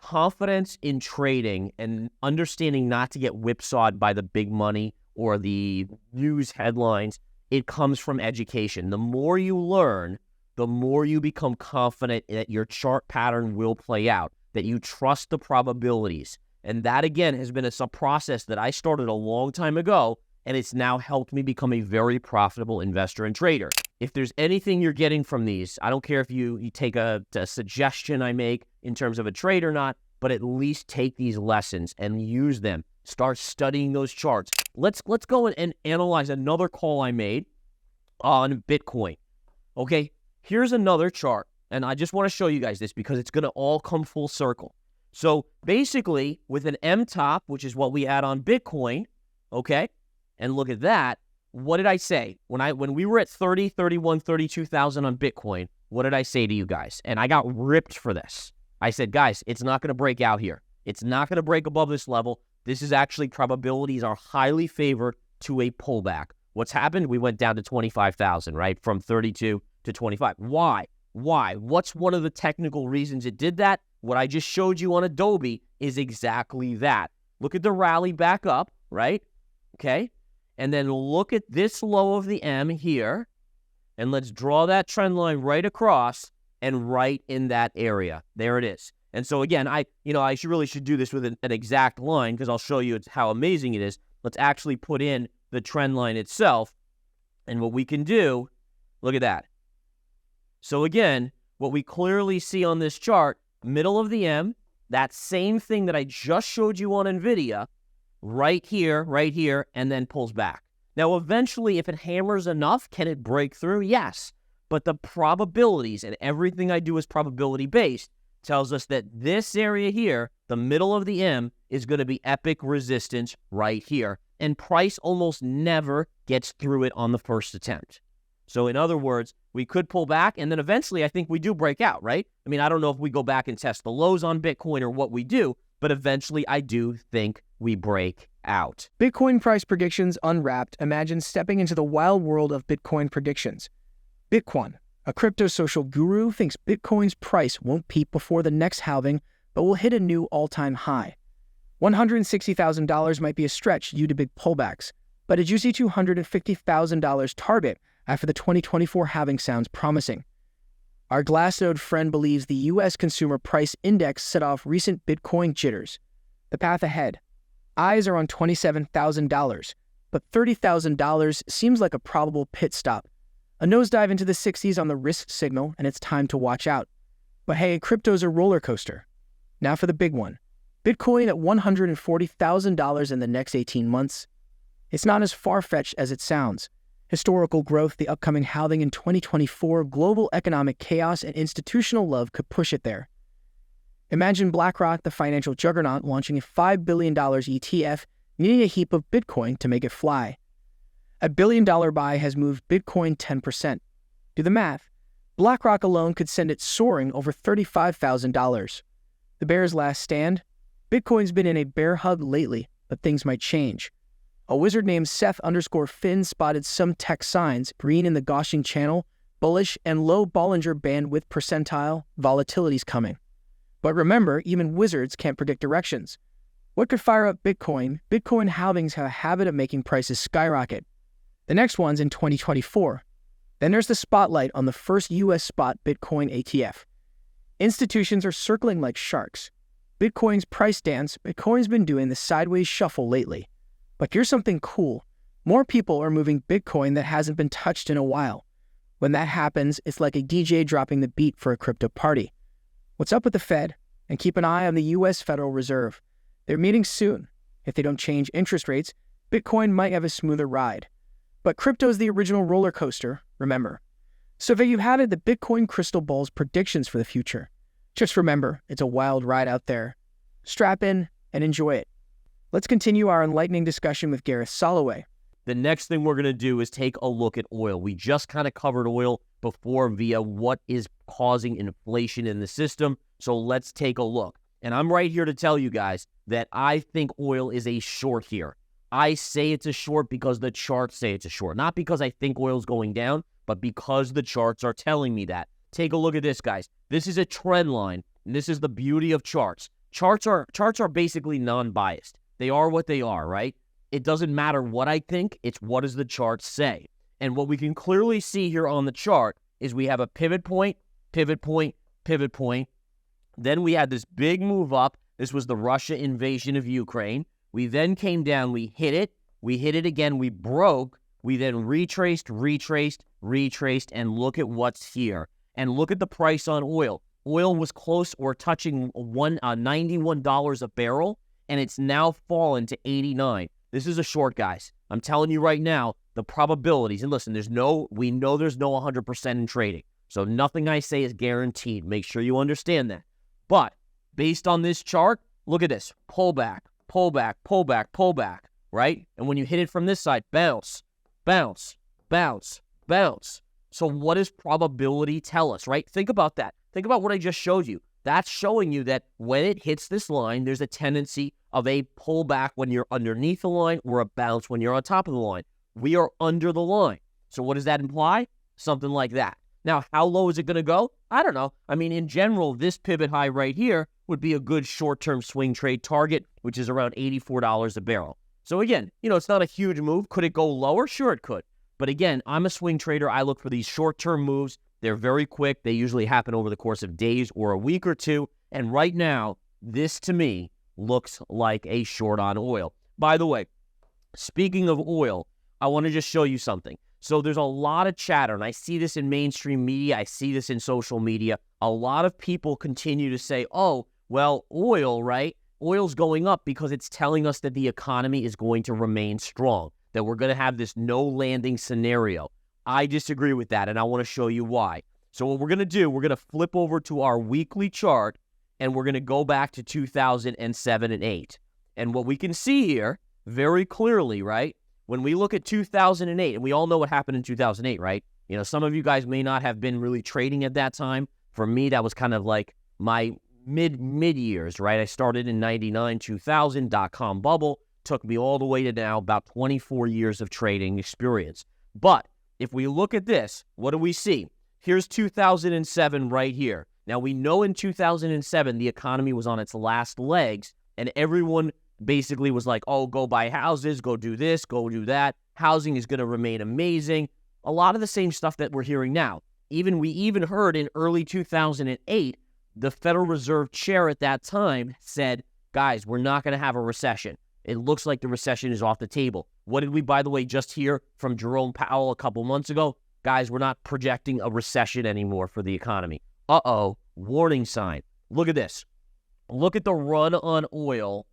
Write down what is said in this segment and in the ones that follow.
confidence in trading and understanding not to get whipsawed by the big money or the news headlines, it comes from education. The more you learn, the more you become confident that your chart pattern will play out, that you trust the probabilities. And that, again, has been a process that I started a long time ago, and it's now helped me become a very profitable investor and trader. If there's anything you're getting from these, I don't care if you take a suggestion I make in terms of a trade or not, but at least take these lessons and use them. Start studying those charts. Let's go and analyze another call I made on Bitcoin. Okay, here's another chart, and I just want to show you guys this because it's going to all come full circle. So basically, with an M top, which is what we add on Bitcoin, okay, and look at that. What did I say? When we were at 30, 31, 32,000 on Bitcoin, what did I say to you guys? And I got ripped for this. I said, guys, it's not going to break out here. It's not going to break above this level. This is actually, probabilities are highly favored to a pullback. What's happened? We went down to 25,000, right? From 32 to 25. Why? What's one of the technical reasons it did that? What I just showed you on Adobe is exactly that. Look at the rally back up, right? Okay. And then look at this low of the M here, and let's draw that trend line right across and right in that area. There it is. And so again, I really should do this with an exact line because I'll show you how amazing it is. Let's actually put in the trend line itself. And what we can do, look at that. So again, what we clearly see on this chart, middle of the M, that same thing that I just showed you on NVIDIA, right here, and then pulls back. Now, eventually, if it hammers enough, can it break through? Yes. But the probabilities, and everything I do is probability-based, tells us that this area here, the middle of the M, is going to be epic resistance right here. And price almost never gets through it on the first attempt. So in other words, we could pull back, and then eventually I think we do break out, right? I mean, I don't know if we go back and test the lows on Bitcoin or what we do, but eventually I do think we break out. Bitcoin Price Predictions Unwrapped imagines stepping into the wild world of Bitcoin predictions. BitQuant, a crypto social guru, thinks Bitcoin's price won't peak before the next halving, but will hit a new all-time high. $160,000 might be a stretch due to big pullbacks, but a juicy $250,000 target after the 2024 halving sounds promising. Our Glassnode friend believes the U.S. Consumer Price Index set off recent Bitcoin jitters. The path ahead. Eyes are on $27,000, but $30,000 seems like a probable pit stop. A nosedive into the 60s on the risk signal, and it's time to watch out. But hey, crypto's a roller coaster. Now for the big one. Bitcoin at $140,000 in the next 18 months. It's not as far-fetched as it sounds. Historical growth, the upcoming halving in 2024, global economic chaos, and institutional love could push it there. Imagine BlackRock, the financial juggernaut, launching a $5 billion ETF, needing a heap of Bitcoin to make it fly. A $1 billion buy has moved Bitcoin 10%. Do the math. BlackRock alone could send it soaring over $35,000. The bear's last stand? Bitcoin's been in a bear hug lately, but things might change. A wizard named Seth_Finn spotted some tech signs, green in the Gaussian channel, bullish, and low Bollinger Band with percentile, volatility's coming. But remember, even wizards can't predict directions. What could fire up Bitcoin? Bitcoin halvings have a habit of making prices skyrocket. The next one's in 2024. Then there's the spotlight on the first U.S. spot Bitcoin ETF. Institutions are circling like sharks. Bitcoin's price dance, Bitcoin's been doing the sideways shuffle lately. But here's something cool. More people are moving Bitcoin that hasn't been touched in a while. When that happens, it's like a DJ dropping the beat for a crypto party. What's up with the Fed? And keep an eye on the U.S. Federal Reserve. They're meeting soon. If they don't change interest rates, Bitcoin might have a smoother ride. But crypto's the original roller coaster, remember. So there you have it, the Bitcoin crystal ball's predictions for the future. Just remember, it's a wild ride out there. Strap in and enjoy it. Let's continue our enlightening discussion with Gareth Soloway. The next thing we're going to do is take a look at oil. We just kind of covered oil before via what is causing inflation in the system. So let's take a look. And I'm right here to tell you guys that I think oil is a short here. I say it's a short because the charts say it's a short. Not because I think oil's going down, but because the charts are telling me that. Take a look at this, guys. This is a trend line, and this is the beauty of charts. charts are basically non-biased. They are what they are, right? It doesn't matter what I think, it's what does the chart say. And what we can clearly see here on the chart is we have a pivot point, pivot point, pivot point. Then we had this big move up. This was the Russia invasion of Ukraine. We then came down, we hit it again, we broke, we then retraced, and look at what's here. And look at the price on oil. Oil was close or touching $91 a barrel, and it's now fallen to 89. This is a short, guys. I'm telling you right now, the probabilities, and listen, we know there's no 100% in trading, so nothing I say is guaranteed. Make sure you understand that. But based on this chart, look at this. Pullback, pullback, pullback, pullback, right? And when you hit it from this side, bounce, bounce, bounce, bounce. So what does probability tell us, right? Think about that. Think about what I just showed you. That's showing you that when it hits this line, there's a tendency of a pullback when you're underneath the line or a bounce when you're on top of the line. We are under the line. So what does that imply? Something like that. Now, how low is it going to go? I don't know. I mean, in general, this pivot high right here would be a good short-term swing trade target, which is around $84 a barrel. So again, it's not a huge move. Could it go lower? Sure, it could. But again, I'm a swing trader. I look for these short-term moves. They're very quick. They usually happen over the course of days or a week or two. And right now, this to me looks like a short on oil. By the way, speaking of oil, I want to just show you something. So there's a lot of chatter, and I see this in mainstream media. I see this in social media. A lot of people continue to say, oh, well, oil, right? Oil's going up because it's telling us that the economy is going to remain strong, that we're going to have this no landing scenario. I disagree with that, and I want to show you why. So what we're going to do, we're going to flip over to our weekly chart, and we're going to go back to 2007 and 8. And what we can see here very clearly, right, when we look at 2008, and we all know what happened in 2008, right? Some of you guys may not have been really trading at that time. For me, that was kind of like my mid years, right? I started in 99, 2000, dot-com bubble, took me all the way to now, about 24 years of trading experience. But if we look at this, what do we see? Here's 2007 right here. Now, we know in 2007, the economy was on its last legs, and everyone basically was like, oh, go buy houses, go do this, go do that. Housing is going to remain amazing. A lot of the same stuff that we're hearing now. We even heard in early 2008, the Federal Reserve chair at that time said, guys, we're not going to have a recession. It looks like the recession is off the table. What did we, by the way, just hear from Jerome Powell a couple months ago? Guys, we're not projecting a recession anymore for the economy. Uh-oh, warning sign. Look at this. Look at the run on oil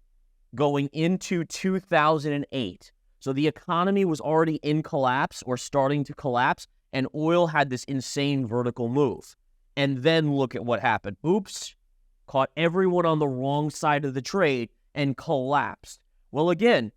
going into 2008. So the economy was already in collapse or starting to collapse, and oil had this insane vertical move. And then look at what happened. Oops, caught everyone on the wrong side of the trade and collapsed. Well, again,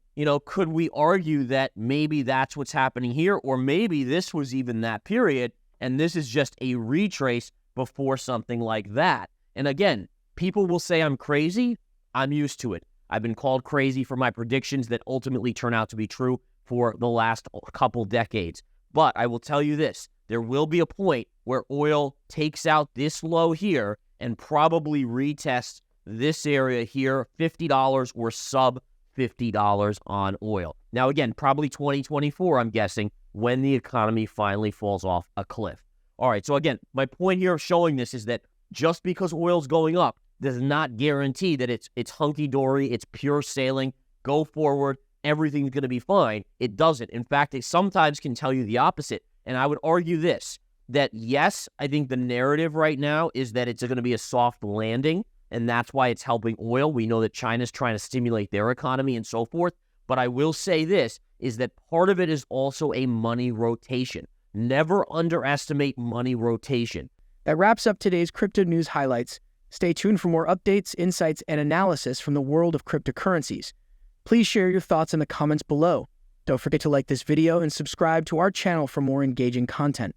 could we argue that maybe that's what's happening here, or maybe this was even that period, and this is just a retrace before something like that? And again, people will say I'm crazy. I'm used to it. I've been called crazy for my predictions that ultimately turn out to be true for the last couple decades. But I will tell you this, there will be a point where oil takes out this low here and probably retests this area here, $50 or sub $50 on oil. Now, again, probably 2024, I'm guessing, when the economy finally falls off a cliff. All right, so again, my point here of showing this is that just because oil's going up does not guarantee that it's hunky-dory, it's pure sailing, go forward, everything's going to be fine. It doesn't. In fact, it sometimes can tell you the opposite. And I would argue this, that yes, I think the narrative right now is that it's going to be a soft landing, and that's why it's helping oil. We know that China's trying to stimulate their economy and so forth. But I will say this, is that part of it is also a money rotation. Never underestimate money rotation. That wraps up today's crypto news highlights. Stay tuned for more updates, insights, and analysis from the world of cryptocurrencies. Please share your thoughts in the comments below. Don't forget to like this video and subscribe to our channel for more engaging content.